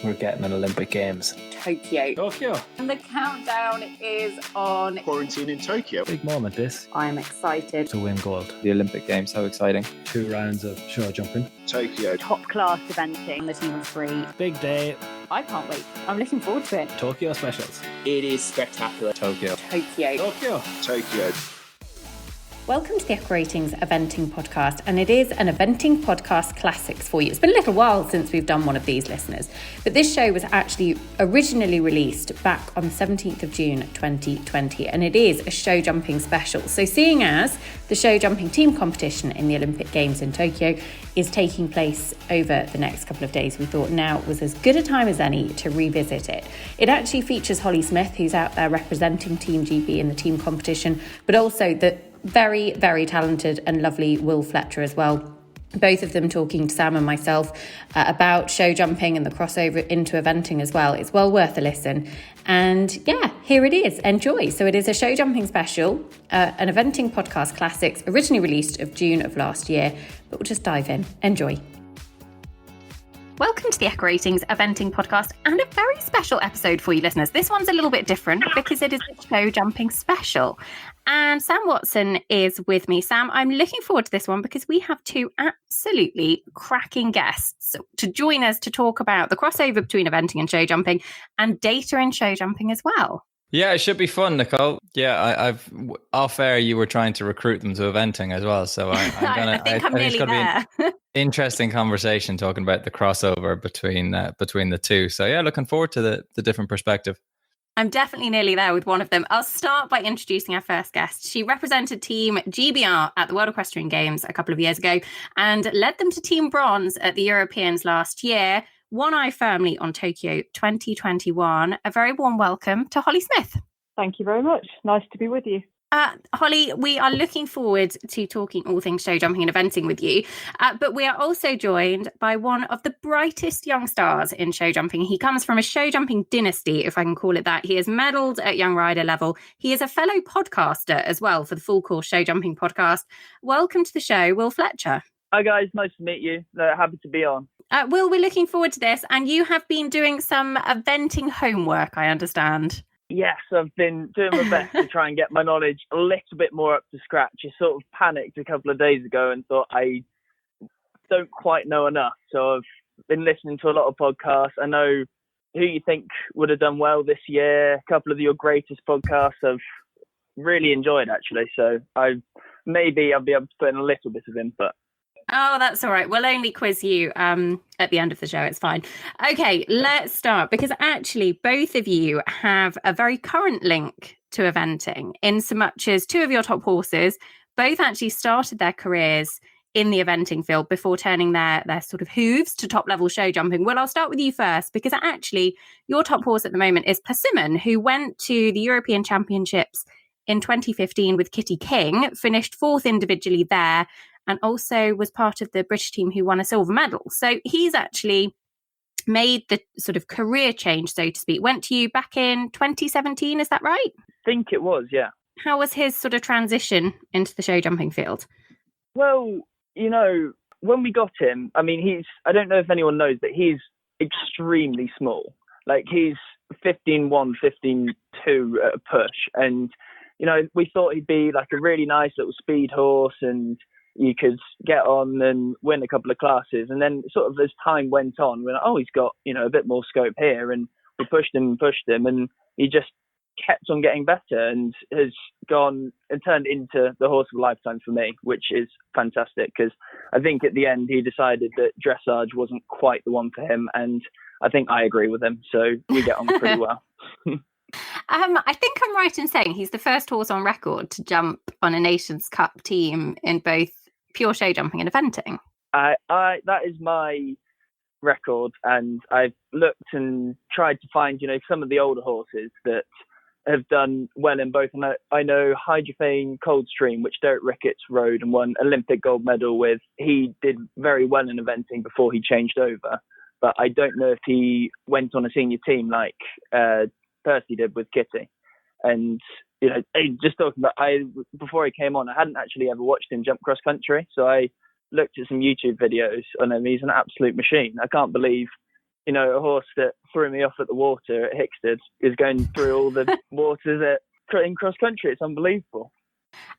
We're getting an Olympic Games. Tokyo. And the countdown is on. Quarantine in Tokyo. Big moment this. I'm excited. To win gold. The Olympic Games, how exciting. 2 rounds of show jumping. Tokyo. Top class eventing. The team of 3. Big day. I can't wait. I'm looking forward to it. Tokyo specials. It is spectacular. Tokyo. Tokyo. Welcome to the Echo Ratings Eventing Podcast, and it is an Eventing Podcast Classics for you. It's been a little while since we've done one of these, listeners, but this show was actually originally released back on the 17th of June 2020, and it is a show jumping special. So seeing as the show jumping team competition in the Olympic Games in Tokyo is taking place over the next couple of days, we thought now was as good a time as any to revisit it. It actually features Holly Smith, who's out there representing Team GB in the team competition, but also the very, very talented and lovely Will Fletcher as well. Both of them talking to Sam and myself about show jumping and the crossover into eventing as well. It's well worth a listen. And yeah, here it is. Enjoy. So it is a show jumping special, an Eventing Podcast Classics, originally released of June of last year. But we'll just dive in. Enjoy. Welcome to the Echo Ratings Eventing Podcast and a very special episode for you listeners. This one's a little bit different because it is a show jumping special. And Sam Watson is with me. Sam, I'm looking forward to this one because we have 2 absolutely cracking guests to join us to talk about the crossover between eventing and show jumping and data in show jumping as well. Yeah, it should be fun, Nicole. Yeah, I've off air you were trying to recruit them to eventing as well, so I'm gonna. I think I'm nearly there. Be an interesting conversation talking about the crossover between the two. So yeah, looking forward to the different perspective. I'm definitely nearly there with one of them. I'll start by introducing our first guest. She represented Team GBR at the World Equestrian Games a couple of years ago and led them to Team Bronze at the Europeans last year. One eye firmly on Tokyo 2021. A very warm welcome to Holly Smith. Thank you very much. Nice to be with you. Holly, we are looking forward to talking all things show jumping and eventing with you. But we are also joined by one of the brightest young stars in show jumping. He comes from a show jumping dynasty, if I can call it that. He has medalled at young rider level. He is a fellow podcaster as well for the Full Course Show Jumping podcast. Welcome to the show, Will Fletcher. Hi guys, nice to meet you. Happy to be on. Will, we're looking forward to this. And you have been doing some eventing homework, I understand. Yes, I've been doing my best to try and get my knowledge a little bit more up to scratch. I sort of panicked a couple of days ago and thought I don't quite know enough. So I've been listening to a lot of podcasts. I know who you think would have done well this year. A couple of your greatest podcasts I've really enjoyed, actually. So I'll be able to put in a little bit of input. Oh, that's all right. We'll only quiz you at the end of the show. It's fine. Okay, let's start because actually both of you have a very current link to eventing in so much as 2 of your top horses both actually started their careers in the eventing field before turning their sort of hooves to top level show jumping. Well, I'll start with you first because actually your top horse at the moment is Persimmon, who went to the European Championships in 2015 with Kitty King, finished 4th individually there, and also was part of the British team who won a silver medal. So he's actually made the sort of career change, so to speak. Went to you back in 2017, is that right? I think it was, yeah. How was his sort of transition into the show jumping field? Well, you know, when we got him, I mean, I don't know if anyone knows, but he's extremely small. Like he's 15.1, 15.2 at a push. And, you know, we thought he'd be like a really nice little speed horse and you could get on and win a couple of classes. And then sort of as time went on, we're like, oh, he's got, you know, a bit more scope here. And we pushed him, and he just kept on getting better and has gone and turned into the horse of a lifetime for me, which is fantastic because I think at the end he decided that dressage wasn't quite the one for him. And I think I agree with him. So we get on pretty well. I think I'm right in saying he's the first horse on record to jump on a Nations Cup team in both pure show jumping and eventing. That is my record, and I've looked and tried to find, you know, some of the older horses that have done well in both. And I know Hydrophane Coldstream, which Derek Ricketts rode and won Olympic gold medal with. He did very well in eventing before he changed over, but I don't know if he went on a senior team like Percy did with Kitty. And you know, just talking about, before he came on, I hadn't actually ever watched him jump cross country, so I looked at some YouTube videos on him. He's an absolute machine. I can't believe a horse that threw me off at the water at Hickstead is going through all the waters in cross country. It's unbelievable.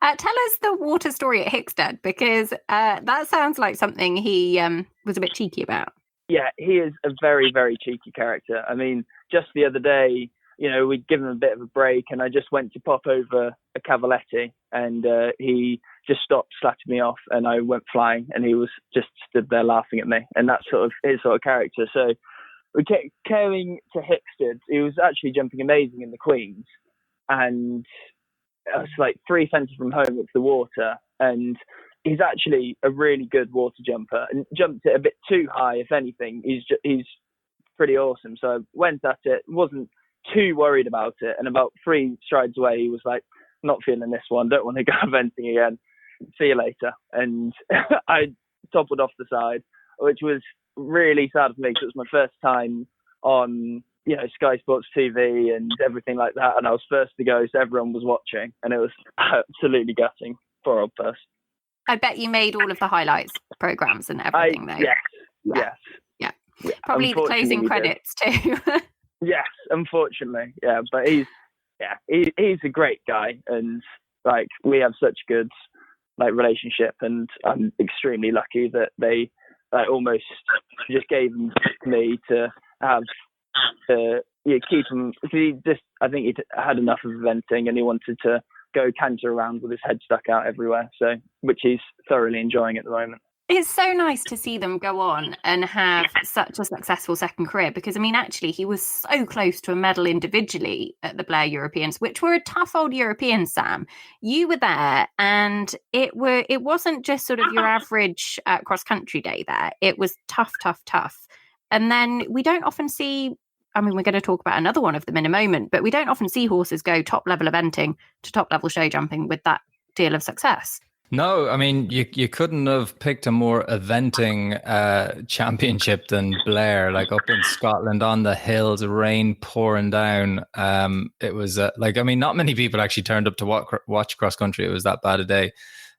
Tell us the water story at Hickstead, because that sounds like something he was a bit cheeky about. Yeah, he is a very, very cheeky character. I mean, just the other day, we'd given him a bit of a break, and I just went to pop over a Cavaletti, and he just stopped, slapped me off, and I went flying, and he was just stood there laughing at me, and that's sort of his sort of character. So we kept going to Hickstead. He was actually jumping amazing in the Queens, and it's like 3 fences from home, it's the water, and he's actually a really good water jumper, and jumped it a bit too high. If anything, he's pretty awesome. So I went at it, wasn't too worried about it, and about 3 strides away, he was like, "Not feeling this one. Don't want to go eventing again. See you later." And I toppled off the side, which was really sad for me because it was my first time on Sky Sports TV and everything like that, and I was first to go, so everyone was watching, and it was absolutely gutting. Poor old person. I bet you made all of the highlights programs and everything, though. Yes. Yeah. Probably the closing credits too. Yes, unfortunately, yeah. But he's a great guy, and like we have such good relationship, and I'm extremely lucky that they almost just gave him to me to have keep him. I think he had enough of eventing, and he wanted to go canter around with his head stuck out everywhere. So, which he's thoroughly enjoying at the moment. It's so nice to see them go on and have such a successful second career, because I mean, actually, he was so close to a medal individually at the Blair Europeans, which were a tough old Europeans, Sam. You were there, and it wasn't just sort of your average cross country day there. It was tough. And then we don't often see, I mean, we're going to talk about another one of them in a moment, but we don't often see horses go top level eventing to top level show jumping with that deal of success. No, I mean, you couldn't have picked a more eventing championship than Blair, like up in Scotland on the hills, rain pouring down. It was not many people actually turned up to watch cross country. It was that bad a day.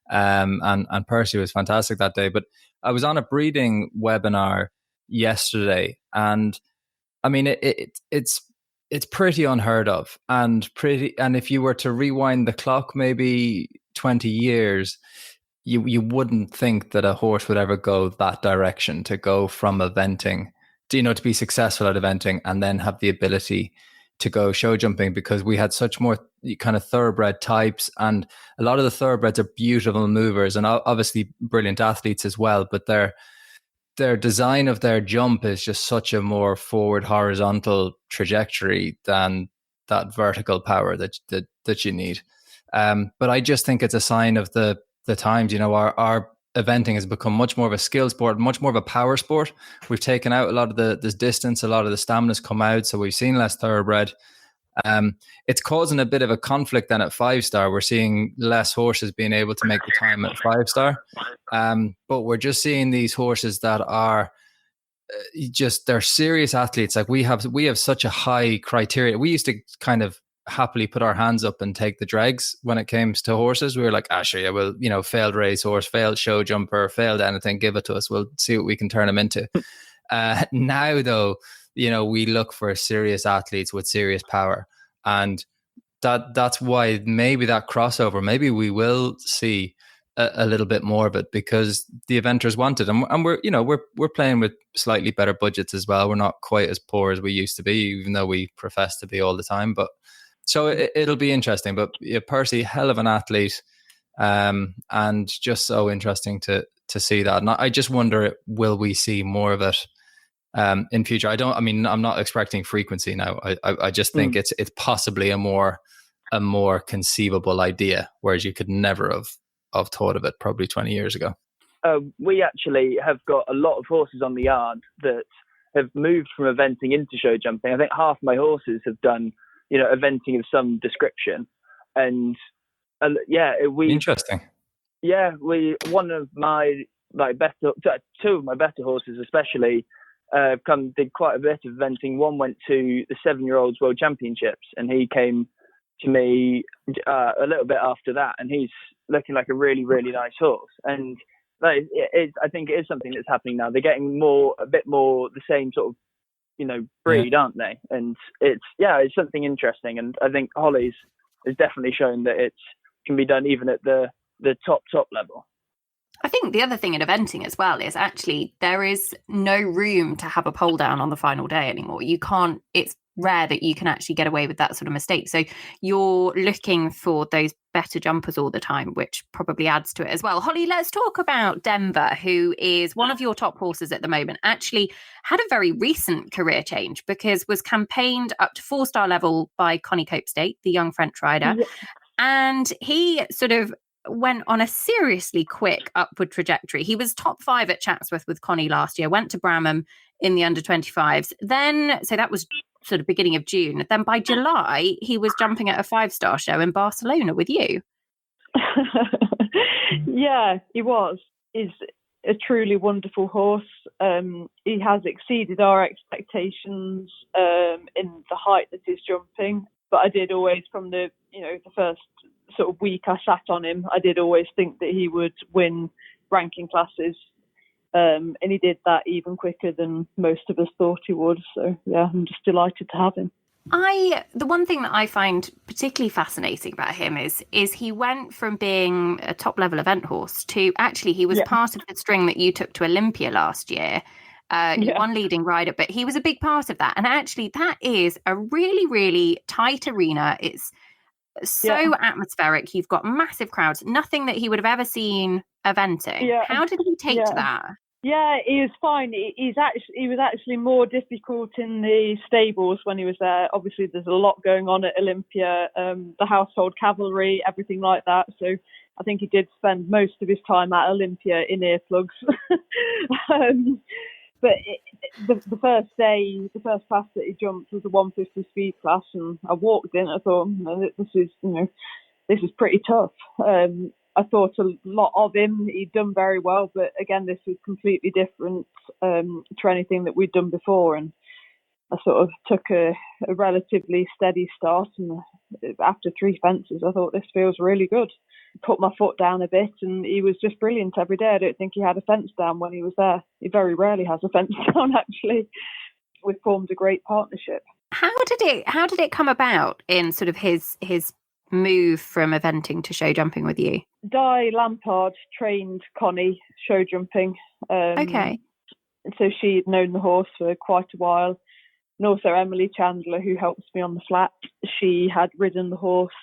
And Percy was fantastic that day. But I was on a breeding webinar yesterday, and I mean, it's pretty unheard of, and if you were to rewind the clock maybe 20 years, you wouldn't think that a horse would ever go that direction, to go from eventing to be successful at eventing and then have the ability to go show jumping, because we had such more kind of thoroughbred types, and a lot of the thoroughbreds are beautiful movers and obviously brilliant athletes as well, but their design of their jump is just such a more forward horizontal trajectory than that vertical power that you need. But I just think it's a sign of the times. Our eventing has become much more of a skill sport, much more of a power sport. We've taken out a lot of the distance, a lot of the stamina's come out, so we've seen less thoroughbred. It's causing a bit of a conflict then at 5-star. We're seeing less horses being able to make the time at 5-star. But we're just seeing these horses that are they're serious athletes. Like we have such a high criteria. We used to kind of happily put our hands up and take the dregs when it came to horses. We were like, sure, yeah, well, failed racehorse, failed show jumper, failed anything, give it to us. We'll see what we can turn them into. Now, though, we look for serious athletes with serious power. And that's why maybe that crossover, maybe we will see a little bit more of it, because the eventers want it. And we're playing with slightly better budgets as well. We're not quite as poor as we used to be, even though we profess to be all the time. But so it'll be interesting. But Percy, hell of an athlete, and just so interesting to see that. And I just wonder, will we see more of it in future? I'm not expecting frequency now. I just think it's possibly a more conceivable idea, whereas you could never have thought of it probably 20 years ago. We actually have got a lot of horses on the yard that have moved from eventing into show jumping. I think half my horses have done eventing of some description, and interesting. Yeah, one of my two of my better horses especially did quite a bit of eventing. One went to the 7-year-olds World Championships, and he came to me a little bit after that, and he's looking like a really, really nice horse. And I think it is something that's happening now. They're getting a bit more the same sort of breed, aren't they? And it's something interesting. And I think Holly's has definitely shown that it can be done even at the top level. I think the other thing in eventing as well is actually there is no room to have a pole down on the final day anymore. You can't, it's rare that you can actually get away with that sort of mistake. So you're looking for those better jumpers all the time, which probably adds to it as well. Holly, let's talk about Denver, who is one of your top horses at the moment. Actually had a very recent career change because was campaigned up to 4-star level by Connie Copestate, the young French rider. Yeah. And he sort of went on a seriously quick upward trajectory. He was top 5 at Chatsworth with Connie last year, went to Bramham in the under 25s. Then, so that was sort of beginning of June. Then by July, he was jumping at a 5-star show in Barcelona with you. Yeah, he was. He's a truly wonderful horse. He has exceeded our expectations in the height that he's jumping. But I did always, from the first sort of week I sat on him, I did always think that he would win ranking classes. And he did that even quicker than most of us thought he would. So, yeah, I'm just delighted to have him. The one thing that I find particularly fascinating about him is he went from being a top-level event horse to actually he was part of the string that you took to Olympia last year. One leading rider, but he was a big part of that. And actually, that is a really, really tight arena. It's so atmospheric. You've got massive crowds, nothing that he would have ever seen eventing. Yeah. How did he take to that? Yeah, he was fine. He was actually more difficult in the stables when he was there. Obviously, there's a lot going on at Olympia, the household cavalry, everything like that. So I think he did spend most of his time at Olympia in earplugs. But the first day, the first class that he jumped was a 150 speed class, and I walked in. I thought, this is pretty tough. I thought a lot of him. He'd done very well, but again, this was completely different to anything that we'd done before. And I sort of took a relatively steady start, and after 3 fences, I thought this feels really good. Put my foot down a bit, and he was just brilliant every day. I don't think he had a fence down when he was there. He very rarely has a fence down, actually. We've formed a great partnership. How did it come about in sort of his move from eventing to show jumping with you? Di Lampard trained Connie show jumping. Okay. So she'd known the horse for quite a while. And also Emily Chandler, who helps me on the flat, she had ridden the horse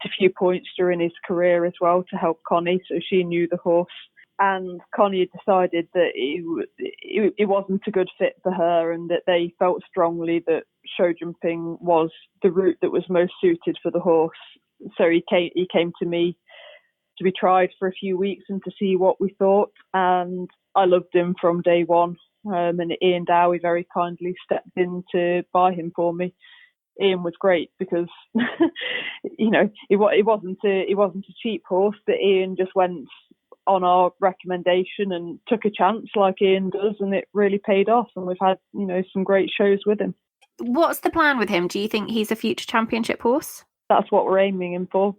a few points during his career as well to help Connie, so she knew the horse. And Connie had decided that it wasn't a good fit for her, and that they felt strongly that show jumping was the route that was most suited for the horse. So he came to me to be tried for a few weeks and to see what we thought, and I loved him from day one. And Ian Dowie very kindly stepped in to buy him for me. Ian was great because, it wasn't a cheap horse, but Ian just went on our recommendation and took a chance like Ian does, and it really paid off. And we've had, some great shows with him. What's the plan with him? Do you think he's a future championship horse? That's what we're aiming him for.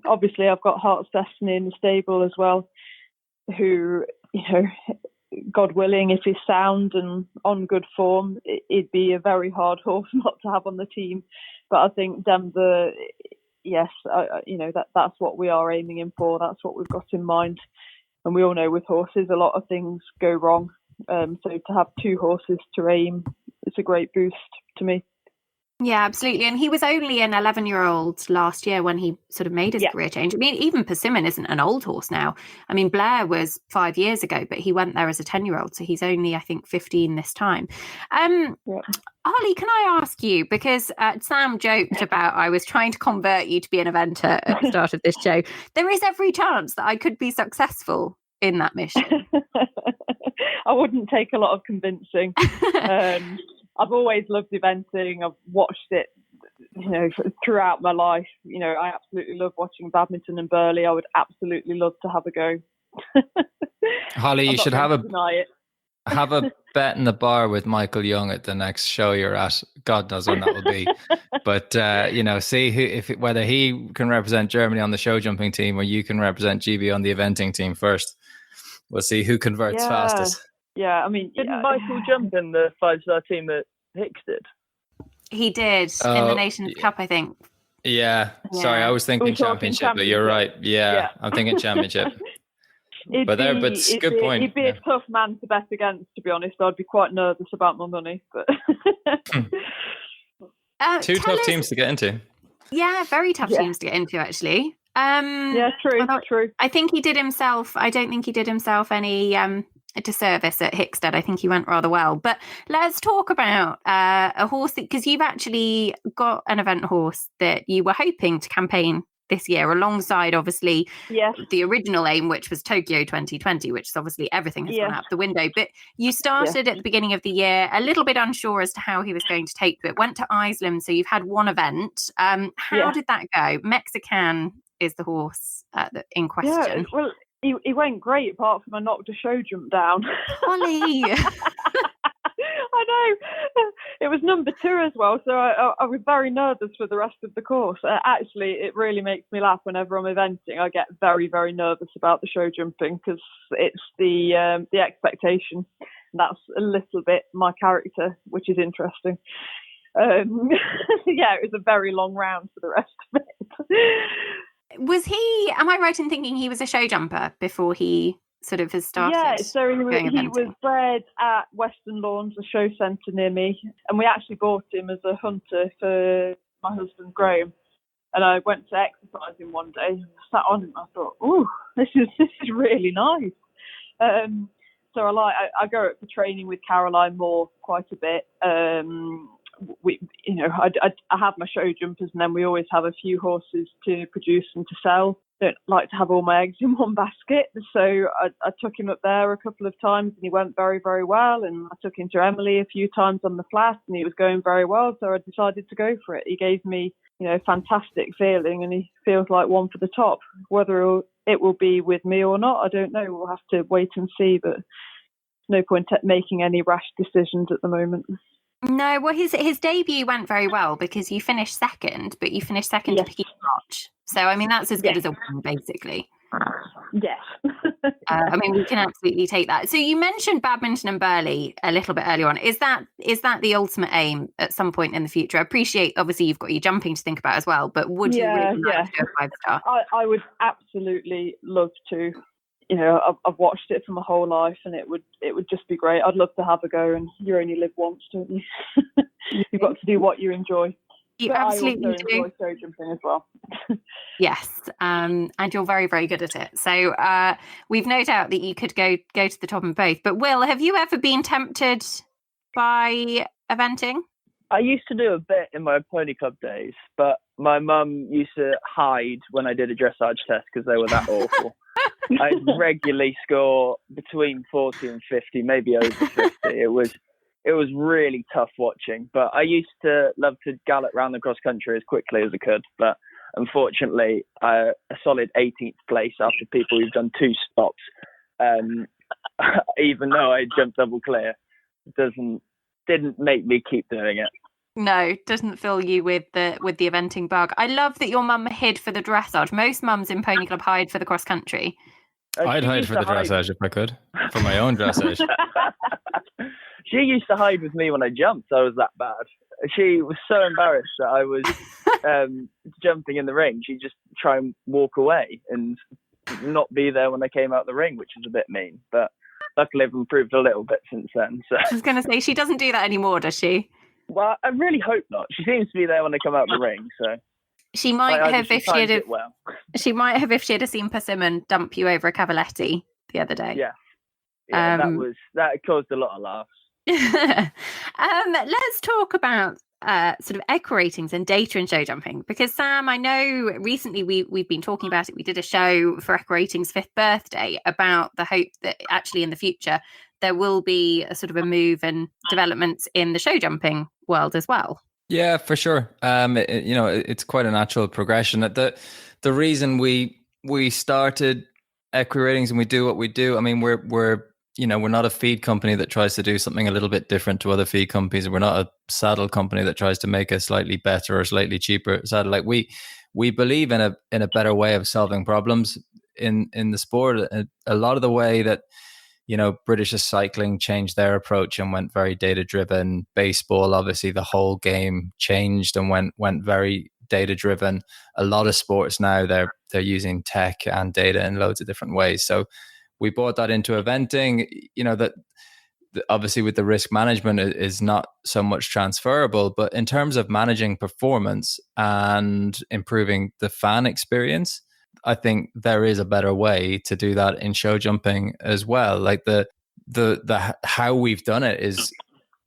Obviously, I've got Heart's Destiny in the stable as well, who, God willing, if he's sound and on good form, it'd be a very hard horse not to have on the team. But I think Denver, yes, that's what we are aiming him for. That's what we've got in mind. And we all know with horses, a lot of things go wrong. So to have 2 horses to aim, it's a great boost to me. Yeah, absolutely. And he was only an 11-year-old last year when he sort of made his career change. I mean, even Persimmon isn't an old horse now. I mean, Blair was 5 years ago, but he went there as a 10-year-old. So he's only, I think, 15 this time. Holly, can I ask you, because Sam joked about I was trying to convert you to be an eventer at the start of this show. There is every chance that I could be successful in that mission. I wouldn't take a lot of convincing. I've always loved eventing. I've watched it, throughout my life. I absolutely love watching badminton and Burley. I would absolutely love to have a go. Holly, you should have a bet in the bar with Michael Young at the next show you're at. God knows when that will be. But see whether he can represent Germany on the show jumping team or you can represent GB on the eventing team first. We'll see who converts fastest. Yeah, I mean, didn't Michael jump in the 5-star team at Hicks did. He did in the Nations Cup, I think. Yeah. Sorry, I was thinking championship, but you're right. Yeah. I'm thinking championship. But good point. He'd be a tough man to bet against, to be honest. I'd be quite nervous about my money. But two tough teams to get into. Yeah, very tough teams to get into, actually. True. I think he did himself. I don't think he did himself any disservice at Hickstead. I think he went rather well. But let's talk about a horse, because you've actually got an event horse that you were hoping to campaign this year, alongside obviously the original aim, which was Tokyo 2020, which is obviously everything has gone out the window. But you started at the beginning of the year a little bit unsure as to how he was going to take to it. Went to Iceland, so you've had one event. How did that go? Mexican is the horse in question. Yeah, well, he went great, apart from I knocked a show jump down. Ollie. I know. It was number 2 as well, so I was very nervous for the rest of the course. Actually, it really makes me laugh whenever I'm eventing. I get very, very nervous about the show jumping, because it's the expectation. That's a little bit my character, which is interesting. It was a very long round for the rest of it. Was he, am I right in thinking he was a show jumper before he sort of has started? Yeah, so he was bred at Western Lawns, a show centre near me, and we actually bought him as a hunter for my husband Graham. And I went to exercise him one day, and I sat on him, and I thought, "Oh, this is really nice." So I go up for training with Caroline Moore quite a bit. I have my show jumpers, and then we always have a few horses to produce and to sell. Don't like to have all my eggs in one basket, so I took him up there a couple of times, and he went very, very well. And I took him to Emily a few times on the flat, and he was going very well, so I decided to go for it. He gave me, fantastic feeling, and he feels like one for the top. Whether it will be with me or not, I don't know. We'll have to wait and see, but no point making any rash decisions at the moment. No, well, his debut went very well, because you finished second, but you finished second to Peak March. So, I mean, that's as good as a win, basically. Yes. We can absolutely take that. So you mentioned Badminton and Burghley a little bit earlier on. Is that the ultimate aim at some point in the future? I appreciate, obviously, you've got your jumping to think about as well, but would you really like to go 5-star? I would absolutely love to. I've watched it for my whole life, and it would just be great. I'd love to have a go, and you only live once, don't you? You've got to do what you enjoy. You absolutely I also do. enjoy show jumping as well. Yes, and you're very, very good at it. So we've no doubt that you could go to the top in both. But Will, have you ever been tempted by eventing? I used to do a bit in my pony club days, but my mum used to hide when I did a dressage test because they were that awful. I'd regularly score between 40 and 50, maybe over 50. It was really tough watching, but I used to love to gallop around the cross country as quickly as I could. But unfortunately, a solid 18th place after people who've done 2 stops, even though I jumped double clear, didn't make me keep doing it. No, doesn't fill you with the eventing bug. I love that your mum hid for the dressage. Most mums in Pony Club hide for the cross country. I'd hide for the dressage if I could, for my own dressage. She used to hide with me when I jumped. I was that bad. She was so embarrassed that I was jumping in the ring. She'd just try and walk away and not be there when I came out the ring, which is a bit mean. But luckily I've improved a little bit since then. So. I was going to say, she doesn't do that anymore, does she? Well, I really hope not. She seems to be there when I come out the ring, so she might have if she might have seen Persimmon dump you over a Cavaletti the other day. Yeah, that caused a lot of laughs. Let's talk about sort of equa ratings and data in show jumping, because Sam, I know recently we've been talking about it. We did a show for equa ratings' 5th birthday about the hope that actually in the future there will be a sort of a move and developments in the show jumping world as well. Yeah, for sure. It's quite a natural progression. The reason we started equa ratings and we do what we do, I mean, we're not a feed company that tries to do something a little bit different to other feed companies. We're not a saddle company that tries to make a slightly better or slightly cheaper saddle. Like we believe in a better way of solving problems in the sport. A lot of the way that British cycling changed their approach and went very data driven. Baseball, obviously, the whole game changed and went very data driven. A lot of sports now they're using tech and data in loads of different ways. So we brought that into eventing. That obviously with the risk management is not so much transferable, but in terms of managing performance and improving the fan experience, I think there is a better way to do that in show jumping as well. Like the how we've done it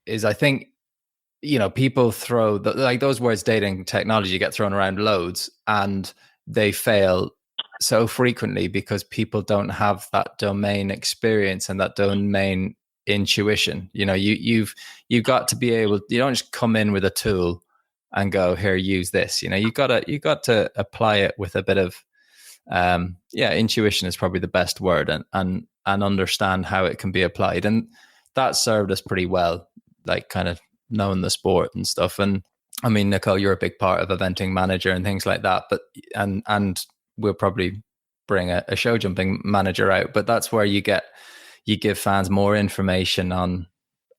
is I think, people throw like those words, data and technology, get thrown around loads, and they fail so frequently because people don't have that domain experience and that domain intuition. You've got to be able, you don't just come in with a tool and go, here, use this. You got to apply it with a bit of intuition is probably the best word, and understand how it can be applied. And that served us pretty well, like kind of knowing the sport and stuff. And I mean, Nicole, you're a big part of eventing manager and things like that, but and we'll probably bring a show jumping manager out, but that's where you give fans more information on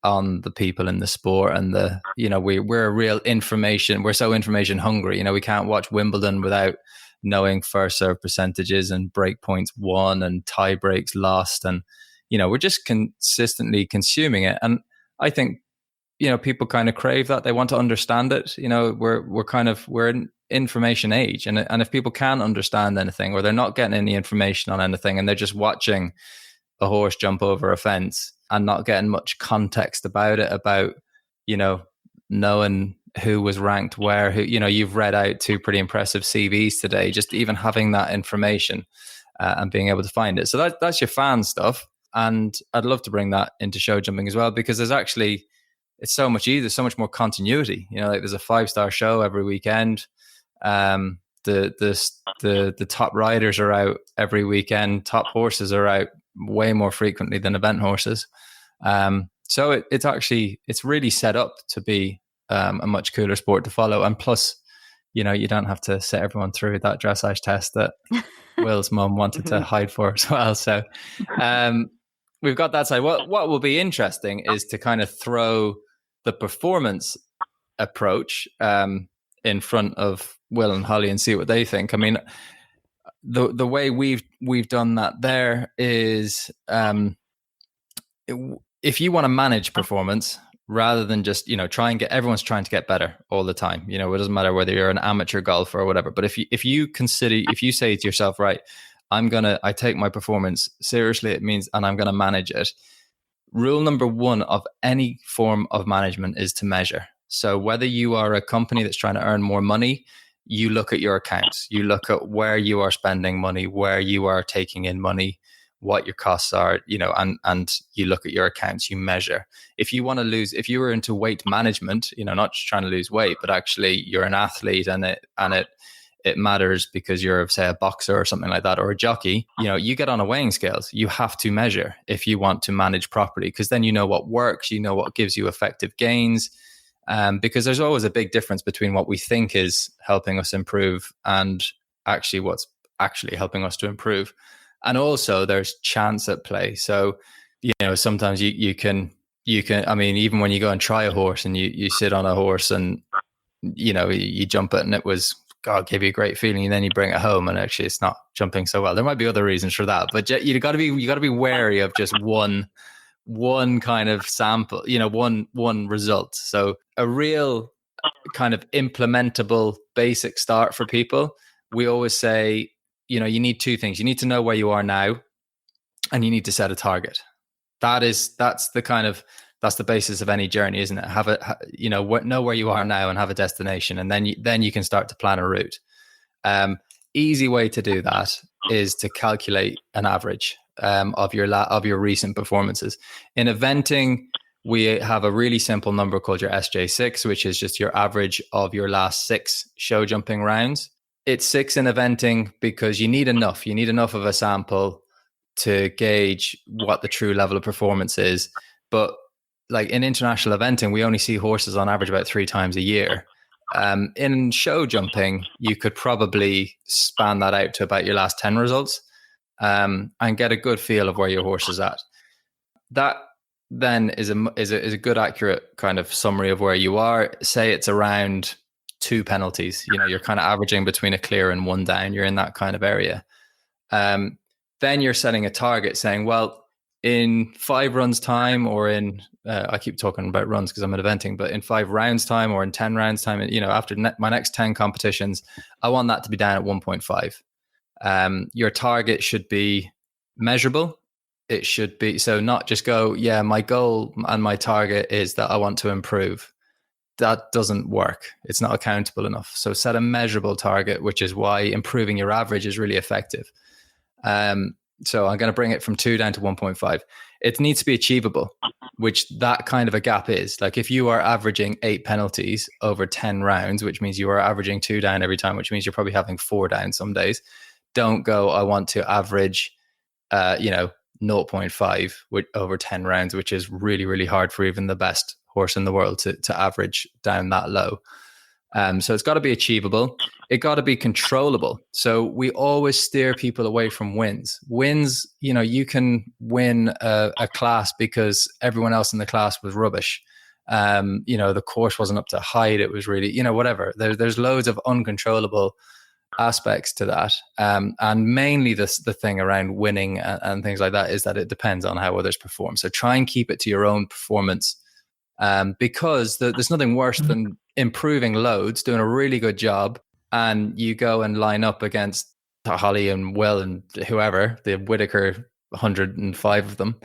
the people in the sport. And we're a real we're so information hungry. We can't watch Wimbledon without knowing first serve percentages and break points won and tie breaks lost. And, we're just consistently consuming it. And I think, people kind of crave that. They want to understand it. We're an information age. And if people can't understand anything, or they're not getting any information on anything, and they're just watching a horse jump over a fence and not getting much context about it, about, knowing who was ranked where, who, you've read out 2 pretty impressive CVs today, just even having that information and being able to find it. So that's your fan stuff. And I'd love to bring that into show jumping as well, because it's so much easier, so much more continuity. Like there's a 5-star show every weekend. The top riders are out every weekend. Top horses are out way more frequently than event horses. So it's really set up to be a much cooler sport to follow. And plus, you don't have to set everyone through that dressage test that Will's mum wanted to hide for as well. So we've got that side. What will be interesting is to kind of throw the performance approach in front of Will and Holly and see what they think. I mean, the way we've done that there is if you want to manage performance rather than just everyone's trying to get better all the time. It doesn't matter whether you're an amateur golfer or whatever. But if you say to yourself, right, I take my performance seriously, it means, and I'm gonna manage it. Rule number 1 of any form of management is to measure. So whether you are a company that's trying to earn more money, you look at your accounts, you look at where you are spending money, where you are taking in money, what your costs are, and you look at your accounts, you measure. If you want to lose, if you were into weight management, not just trying to lose weight, but actually you're an athlete and it matters because you're, say, a boxer or something like that, or a jockey, you get on a weighing scales. You have to measure if you want to manage properly, because then you know what works, what gives you effective gains. Because there's always a big difference between what we think is helping us improve and actually what's actually helping us to improve. And also there's chance at play. So, sometimes you can, I mean, even when you go and try a horse and you sit on a horse and, you jump it and it was, God, give you a great feeling, and then you bring it home and actually it's not jumping so well. There might be other reasons for that, but you got to be wary of just one kind of sample, one result. So a real kind of implementable basic start for people. We always say, you need 2 things. You need to know where you are now, and you need to set a target. That's the basis of any journey, isn't it? Know where you are now and have a destination, and then you can start to plan a route. Easy way to do that is to calculate an average of your recent performances. In eventing, we have a really simple number called your SJ6, which is just your average of your last 6 show jumping rounds. It's 6 in eventing because you need enough of a sample to gauge what the true level of performance is. But like in international eventing, we only see horses on average about 3 times a year. In show jumping, you could probably span that out to about your last 10 results and get a good feel of where your horse is at. That then is a good, accurate kind of summary of where you are. Say it's around 2 penalties. You're kind of averaging between a clear and 1 down. You're in that kind of area. Then you're setting a target saying, well, in 5 runs time, or in, I keep talking about runs because I'm at eventing, but in 5 rounds time or in 10 rounds time, after my next 10 competitions, I want that to be down at 1.5. Your target should be measurable. It should be, so not just go, yeah, my goal and my target is that I want to improve. That doesn't work. It's not accountable enough. So set a measurable target, which is why improving your average is really effective. So I'm going to bring it from 2 down to 1.5. It needs to be achievable, which that kind of a gap is. Like if you are averaging 8 penalties over 10 rounds, which means you are averaging 2 down every time, which means you're probably having 4 down some days. Don't go, I want to average, 0.5 over 10 rounds, which is really, really hard for even the best horse in the world to average down that low. So it's got to be achievable. It got to be controllable. So we always steer people away from wins. Wins, you can win a class because everyone else in the class was rubbish. The course wasn't up to height. It was really, whatever. There's loads of uncontrollable aspects to that. And mainly the thing around winning and things like that is that it depends on how others perform. So try and keep it to your own performance. Because there's nothing worse than improving loads, doing a really good job, and you go and line up against Holly and Will and whoever, the Whitaker 105 of them.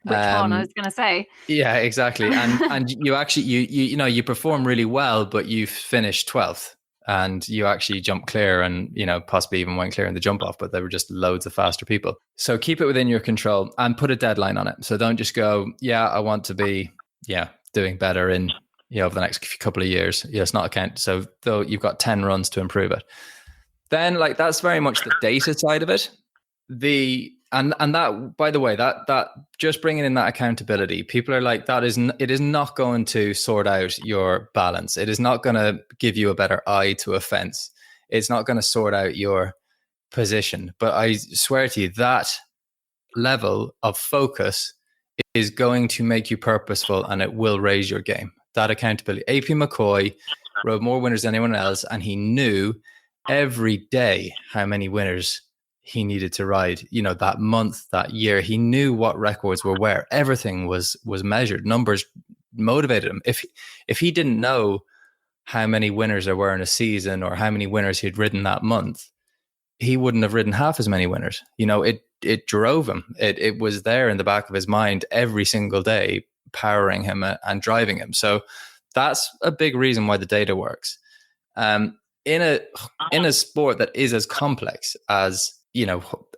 Which one I was going to say. Yeah, exactly. And you actually, you perform really well, but you finish 12th and you actually jump clear and, possibly even went clear in the jump off, but there were just loads of faster people. So keep it within your control and put a deadline on it. So don't just go, I want to be, doing better in over the next couple of years. It's not account. So though you've got 10 runs to improve it, then that's very much the data side of it. And that, by the way, that just bringing in that accountability, people are like, it is not going to sort out your balance. It is not going to give you a better eye to a fence. It's not going to sort out your position. But I swear to you, that level of focus is going to make you purposeful, and it will raise your game. That accountability. AP McCoy rode more winners than anyone else, and he knew every day how many winners he needed to ride. That month, that year, he knew what records were where. Everything was measured. Numbers motivated him. If he didn't know how many winners there were in a season or how many winners he'd ridden that month, he wouldn't have ridden half as many winners. It drove him. It was there in the back of his mind every single day, powering him and driving him. So that's a big reason why the data works. In a sport that is as complex as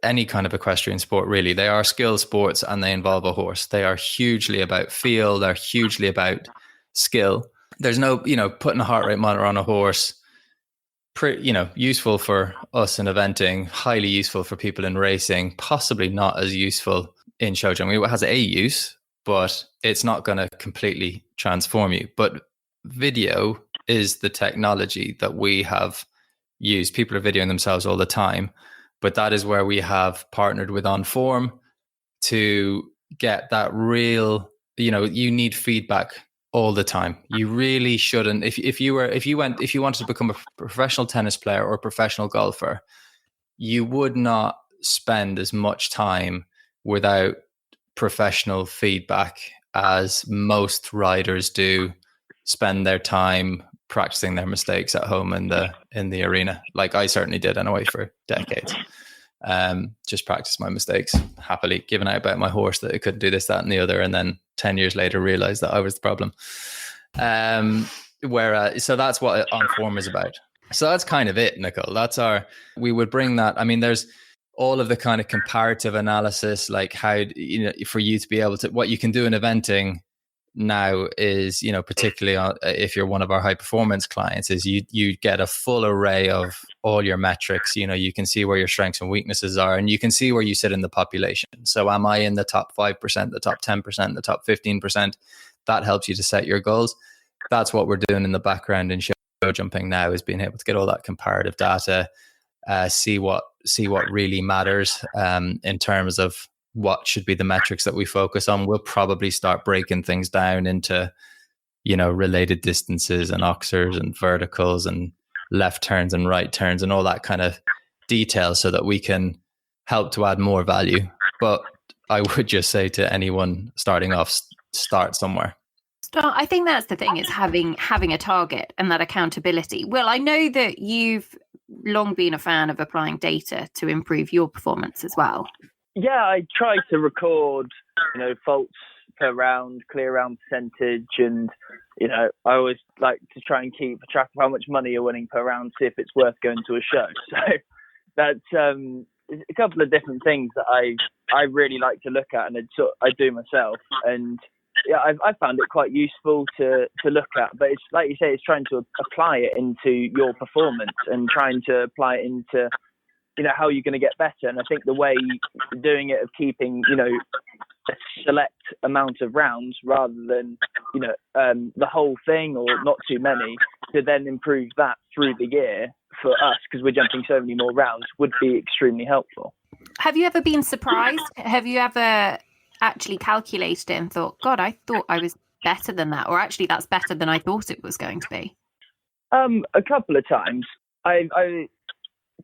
any kind of equestrian sport, really, they are skill sports and they involve a horse. They are hugely about feel. They're hugely about skill. There's no putting a heart rate monitor on a horse. Useful for us in eventing, highly useful for people in racing, possibly not as useful in show jumping. It has a use, but it's not going to completely transform you. But video is the technology that we have used. People are videoing themselves all the time, but that is where we have partnered with On Form to get that real, you need feedback all the time. You really shouldn't. If you wanted to become a professional tennis player or a professional golfer, you would not spend as much time without professional feedback as most riders do spend their time practicing their mistakes at home in the arena. Like I certainly did anyway for decades. Just practice my mistakes happily, giving out about my horse that it couldn't do this, that, and the other, and then 10 years later realized that I was the problem. So that's what On Form is about. So that's kind of it, Nicole. We would bring that. I mean, there's all of the kind of comparative analysis, like how, for you to be able to, what you can do in eventing now is, particularly if you're one of our high performance clients, is you get a full array of all your metrics. You can see where your strengths and weaknesses are, and you can see where you sit in the population. So am I in the top 5%, the top 10%, the top 15%? That helps you to set your goals. That's what we're doing in the background in show jumping now, is being able to get all that comparative data, see what really matters in terms of what should be the metrics that we focus on, we'll probably start breaking things down into, related distances and oxers and verticals and left turns and right turns and all that kind of detail so that we can help to add more value. But I would just say to anyone starting off, start somewhere. I think that's the thing, is having a target and that accountability. Will, I know that you've long been a fan of applying data to improve your performance as well. Yeah, I try to record, faults per round, clear round percentage, and, I always like to try and keep track of how much money you're winning per round, see if it's worth going to a show. So that's a couple of different things that I really like to look at, and I do myself. And yeah, I found it quite useful to look at, but it's like you say, it's trying to apply it into your performance and trying to apply it into, how you're going to get better. And I think the way doing it of keeping, a select amount of rounds rather than, the whole thing or not too many, to then improve that through the year for us, because we're jumping so many more rounds, would be extremely helpful. Have you ever been surprised? Have you ever actually calculated it and thought, God, I thought I was better than that, or actually that's better than I thought it was going to be? A couple of times. I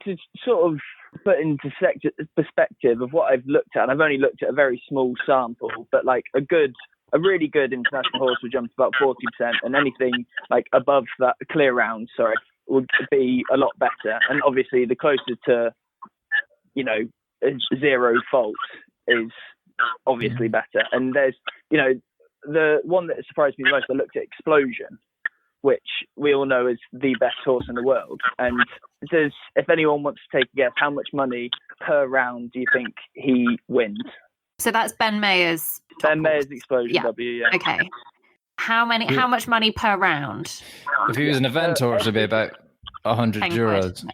to sort of put into perspective of what I've looked at, and I've only looked at a very small sample, but like a really good international horse would jump about 40%, and anything like above that clear round, would be a lot better. And obviously the closer to, zero fault is obviously better. And there's, the one that surprised me the most, I looked at Explosion, which we all know is the best horse in the world. And if anyone wants to take a guess, how much money per round do you think he wins? So that's Ben Mayer's Explosion. Yeah. W, yeah. Okay. How much money per round? If he was an event horse, it'd be about 100 euros.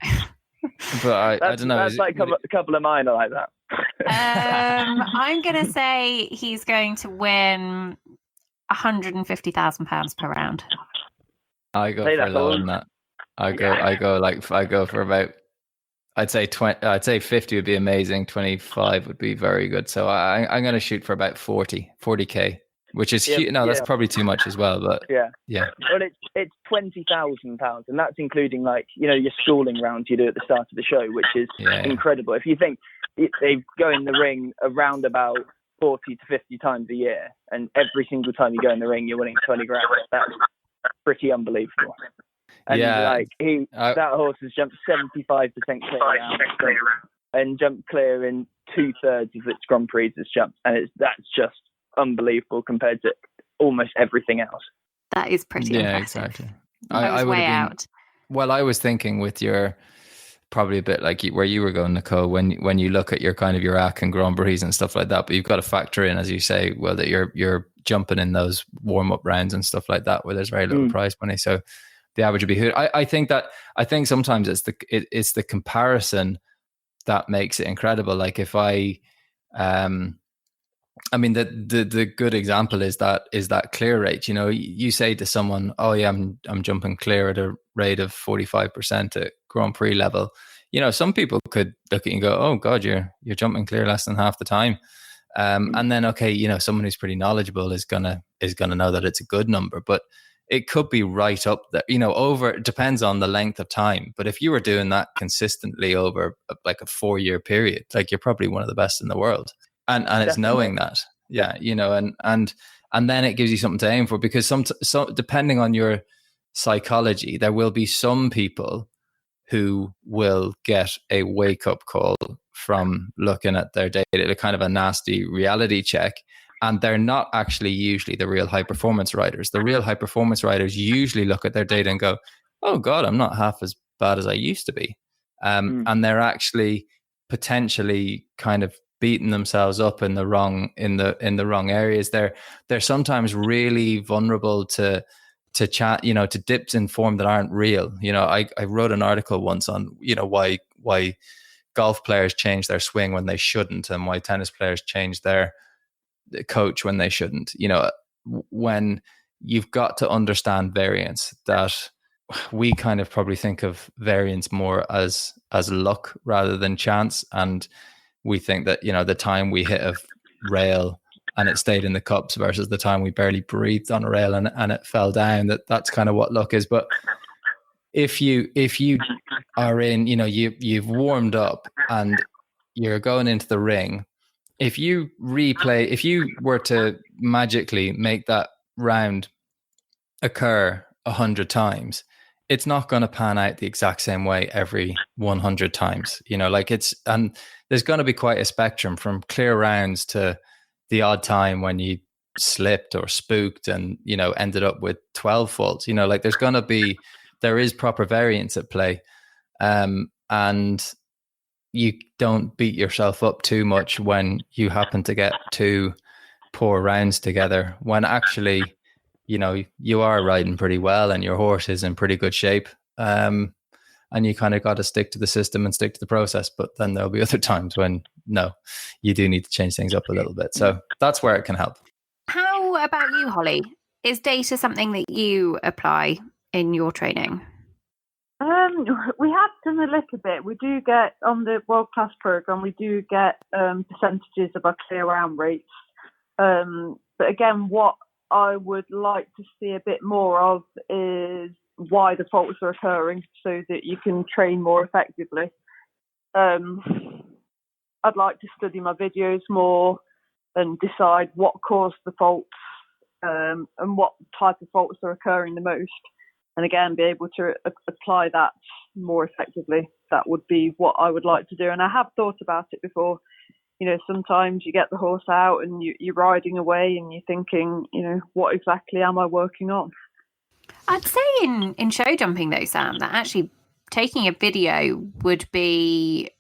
But I don't know. That's like a couple of mine are like that. I'm going to say he's going to win £150,000 per round. I go for lower than that. I go for about, I'd say 50 would be amazing. 25 would be very good. So I'm going to shoot for about 40k, which is huge. No, that's probably too much as well, but yeah. Well, it's £20,000, and that's including your schooling rounds you do at the start of the show, which is incredible. If you think they go in the ring around about 40 to 50 times a year, and every single time you go in the ring, you're winning 20 grand. That's pretty unbelievable. And that horse has jumped 75% clear around and jumped clear in 2/3 of its Grand Prix it's jumped, and that's just unbelievable compared to almost everything else. That is pretty impressive. Exactly. I was way out. Well, I was thinking with your, probably a bit like where you were going, Nicole, when you look at your kind of your AC and Grand Prix and stuff like that, but you've got to factor in, as you say, well, that you're jumping in those warm-up rounds and stuff like that where there's very little prize money. So the average would be huge. I think sometimes it's the comparison that makes it incredible. Like if the good example is that clear rate. You say to someone, "Oh yeah, I'm jumping clear at a rate of 45% at Grand Prix level." Some people could look at you and go, "Oh God, you're jumping clear less than half the time." And then someone who's pretty knowledgeable is gonna know that it's a good number, but it could be right up there. It depends on the length of time. But if you were doing that consistently over like a 4-year period, like you're probably one of the best in the world. And it's knowing that, and then it gives you something to aim for, because so depending on your psychology, there will be some people who will get a wake up call from looking at their data, kind of a nasty reality check, and they're not actually usually the real high performance riders. The real high performance riders usually look at their data and go, "Oh God, I'm not half as bad as I used to be," and they're actually potentially kind of beating themselves up in the wrong areas. They're sometimes really vulnerable to chat, to dips in form that aren't real. I wrote an article once on why golf players change their swing when they shouldn't, and why tennis players change their coach when they shouldn't. When you've got to understand variance, that we kind of probably think of variance more as luck rather than chance, and we think that, the time we hit a rail and it stayed in the cups versus the time we barely breathed on a rail and it fell down, that's kind of what luck is. But if you are in, you've warmed up and you're going into the ring, if you were to magically make that round occur 100 times, it's not going to pan out the exact same way every 100 times, and there's going to be quite a spectrum from clear rounds to the odd time when you slipped or spooked and, ended up with 12 faults, there is proper variance at play. And you don't beat yourself up too much when you happen to get two poor rounds together, when actually, you are riding pretty well and your horse is in pretty good shape. And you kind of got to stick to the system and stick to the process. But then there'll be other times when, no, you do need to change things up a little bit. So that's where it can help. How about you, Holly? Is data something that you apply in your training? We have done a little bit. We do get on the world class program. We do get percentages of our clear round rates. But again, what I would like to see a bit more of is why the faults are occurring, so that you can train more effectively. I'd like to study my videos more and decide what caused the faults and what type of faults are occurring the most. And again, be able to apply that more effectively. That would be what I would like to do. And I have thought about it before. Sometimes you get the horse out and you're riding away and you're thinking, what exactly am I working on? I'd say in show jumping though, Sam, that actually taking a video would be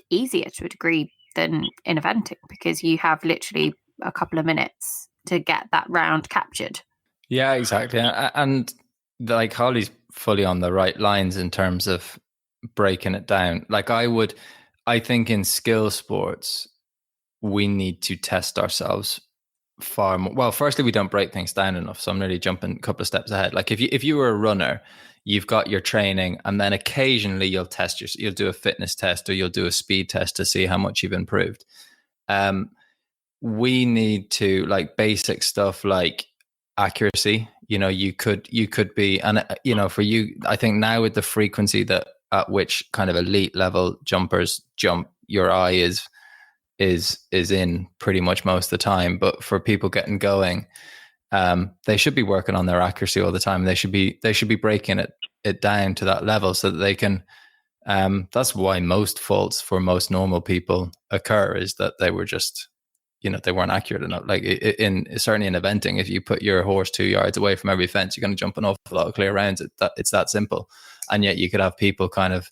easier to a degree than in eventing, because you have literally a couple of minutes to get that round captured. Yeah, exactly. And like Holly's fully on the right lines in terms of breaking it down. Like I think in skill sports, we need to test ourselves far more. Well, firstly, we don't break things down enough. So I'm really jumping a couple of steps ahead. Like if you were a runner, you've got your training, and then occasionally you'll do a fitness test or you'll do a speed test to see how much you've improved. We need to, like, basic stuff like accuracy. You could be, and for you, I think now with the frequency at which kind of elite level jumpers jump, your eye is in pretty much most of the time. But for people getting going, they should be working on their accuracy all the time. They should be breaking it down to that level so that they can. That's why most faults for most normal people occur, is that they were just, they weren't accurate enough. Like certainly in eventing, if you put your horse 2 yards away from every fence, you're going to jump an awful lot of clear rounds. It's that simple. And yet you could have people kind of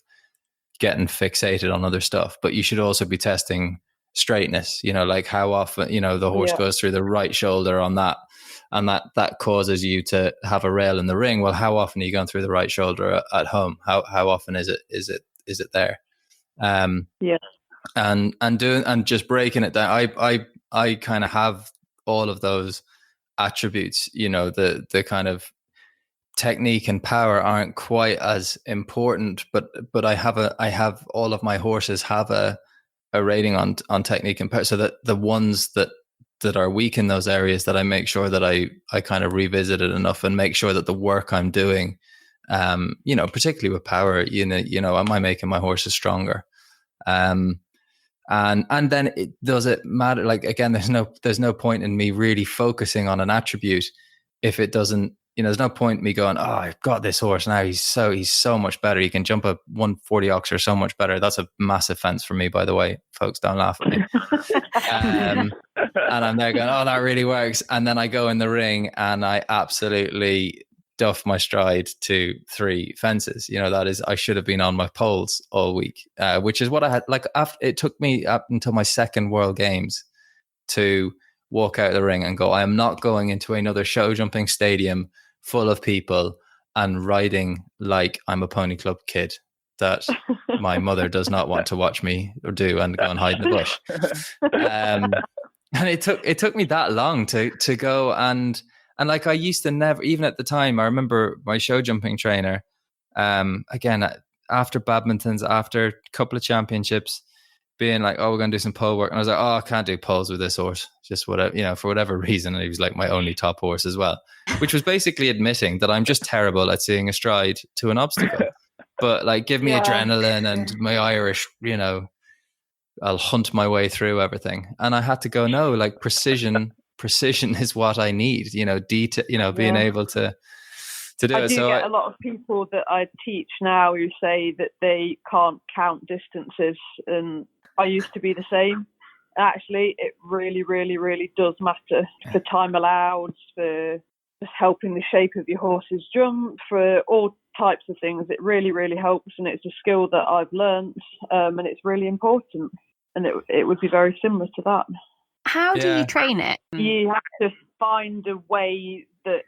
getting fixated on other stuff. But you should also be testing straightness, like how often, the horse goes through the right shoulder on that, and that causes you to have a rail in the ring. Well, how often are you going through the right shoulder at home? How often is it there? And just breaking it down. I kind of have all of those attributes. The kind of technique and power aren't quite as important, but I have all of my horses have a rating on technique and power, so that the ones that are weak in those areas, that I make sure that I kind of revisit it enough and make sure that the work I'm doing, particularly with power, am I making my horses stronger? And then does it matter? Like, again, there's no point in me really focusing on an attribute if it doesn't. There's no point in me going, oh, I've got this horse now. He's so much better. He can jump a 140 oxer so much better. That's a massive fence for me, by the way, folks. Don't laugh at me. And I'm there going, oh, that really works. And then I go in the ring and I absolutely duff my stride to 3 fences. That is, I should have been on my poles all week, which is what I had. Like, it took me up until my second World Games to walk out of the ring and go, I am not going into another show jumping stadium full of people and riding like I'm a pony club kid that my mother does not want to watch me or do, and go and hide in the bush. And it took me that long to go and like, I used to never, even at the time, I remember my show jumping trainer, again, after badmintons, after a couple of championships, being like, oh, we're going to do some pole work. And I was like, oh, I can't do poles with this horse. Just whatever, for whatever reason. And he was like my only top horse as well, which was basically admitting that I'm just terrible at seeing a stride to an obstacle. But like, give me adrenaline and my Irish, I'll hunt my way through everything. And I had to go, no, like precision is what I need, detail, being able to do I it. do So get a lot of people that I teach now who say that they can't count distances, and I used to be the same. Actually, it really, really, really does matter for time allowed, for just helping the shape of your horse's jump, for all types of things. It really, really helps, and it's a skill that I've learnt, and it's really important. And it would be very similar to that. How do you train it? You have to find a way to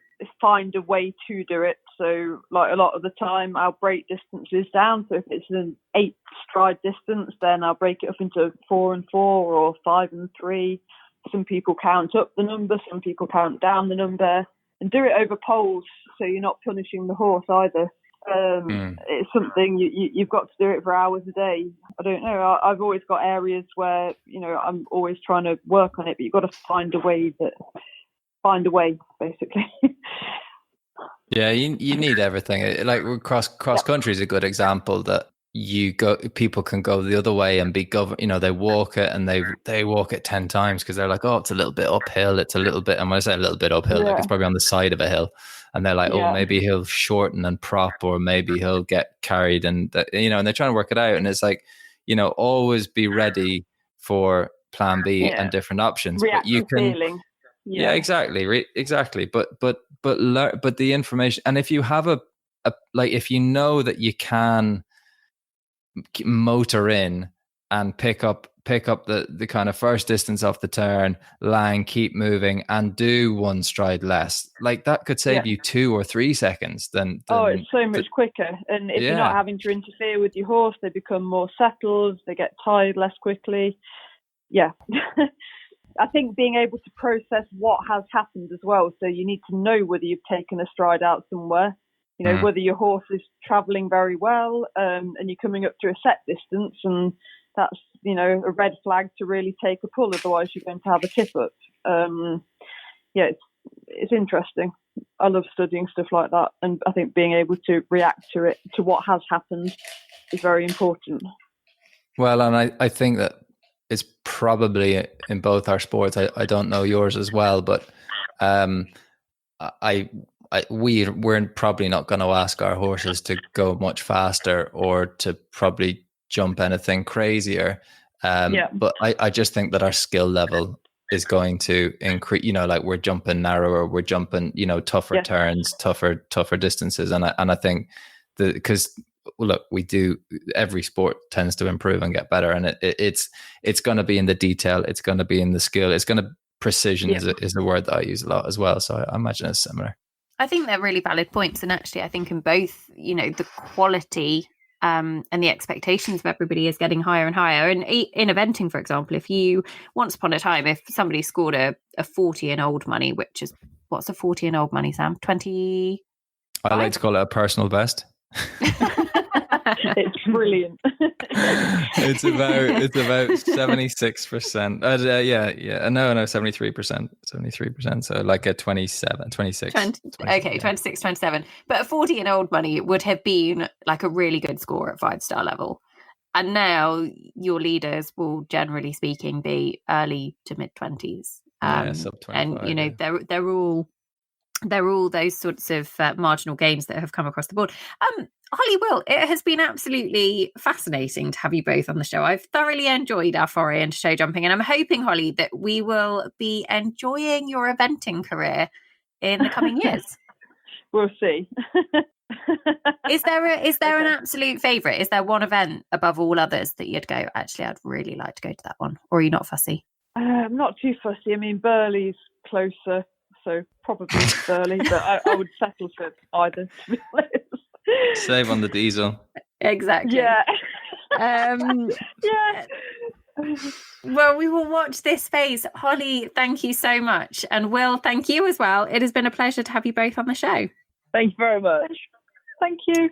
do it. So like a lot of the time I'll break distances down. So if it's an 8 stride distance, then I'll break it up into 4 and 4 or 5 and 3. Some people count up the number, some people count down the number, and do it over poles so you're not punishing the horse either. It's something you've got to do it for hours a day. I don't know. I've always got areas where, I'm always trying to work on it, but you've got to find a way, basically. Yeah, you need everything. Like cross country is a good example that people can go the other way and be they walk it and they walk it 10 times because they're like, oh, it's a little bit uphill. It's a little bit, and when I say a little bit uphill, like it's probably on the side of a hill. And they're like, oh, maybe he'll shorten and prop, or maybe he'll get carried, and and they're trying to work it out. And it's like, always be ready for plan B and different options. Reactive but you can feeling. Yeah, exactly. Exactly. But the information, and if you have if you know that you can motor in and pick up the kind of first distance off the turn, line, keep moving, and do 1 stride less, like that could save you 2 or 3 seconds. Then it's so much quicker. And if you're not having to interfere with your horse, they become more settled, they get tired less quickly. Yeah. I think being able to process what has happened as well. So you need to know whether you've taken a stride out somewhere, whether your horse is travelling very well, and you're coming up to a set distance, and that's, a red flag to really take a pull. Otherwise you're going to have a tip up. It's interesting. I love studying stuff like that. And I think being able to react to it, to what has happened, is very important. Well, and I think that it's probably in both our sports. I don't know yours as well, but we're probably not going to ask our horses to go much faster or to probably jump anything crazier. But I just think that our skill level is going to increase. Like we're jumping narrower, we're jumping tougher turns, tougher distances, and I think because. Look, every sport tends to improve and get better, and it's going to be in the detail, it's going to be in the skill, it's going to precision is a word that I use a lot as well. So I imagine it's similar. I think they're really valid points, and actually I think in both, the quality and the expectations of everybody is getting higher and higher. And in eventing, for example, if you once upon a time, if somebody scored a 40 in old money, which is, what's a 40 in old money, Sam? 20? I like to call it a personal best. It's brilliant. It's about 76%. No, 73%. So like a 27, 26. 26, 27. But a 40 in old money would have been like a really good score at 5-star level. And now your leaders will, generally speaking, be early to mid 20s. Sub 25. And they're all those sorts of marginal gains that have come across the board. Holly, Will, it has been absolutely fascinating to have you both on the show. I've thoroughly enjoyed our foray into show jumping, and I'm hoping, Holly, that we will be enjoying your eventing career in the coming years. We'll see. Is there an absolute favourite? Is there one event above all others that you'd go, actually, I'd really like to go to that one? Or are you not fussy? I'm not too fussy. I mean, Burley's closer, so probably Burley, but I would settle for either, to be honest. Save on the diesel. Exactly. Yeah. Yeah. Well, we will watch this space. Holly, thank you so much. And Will, thank you as well. It has been a pleasure to have you both on the show. Thank you very much. Thank you.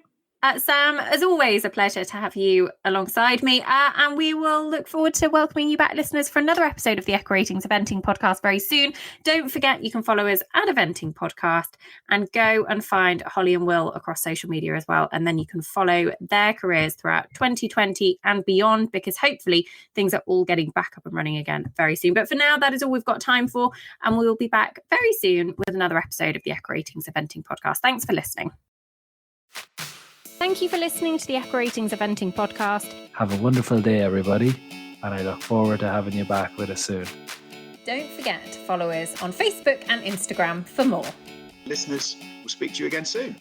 Sam, as always, a pleasure to have you alongside me. And we will look forward to welcoming you back, listeners, for another episode of the Echo Ratings Eventing Podcast very soon. Don't forget, you can follow us at Eventing Podcast and go and find Holly and Will across social media as well. And then you can follow their careers throughout 2020 and beyond, because hopefully things are all getting back up and running again very soon. But for now, that is all we've got time for. And we will be back very soon with another episode of the Echo Ratings Eventing Podcast. Thanks for listening. Thank you for listening to the Echo Ratings Eventing Podcast. Have a wonderful day, everybody. And I look forward to having you back with us soon. Don't forget to follow us on Facebook and Instagram for more. Listeners, we'll speak to you again soon.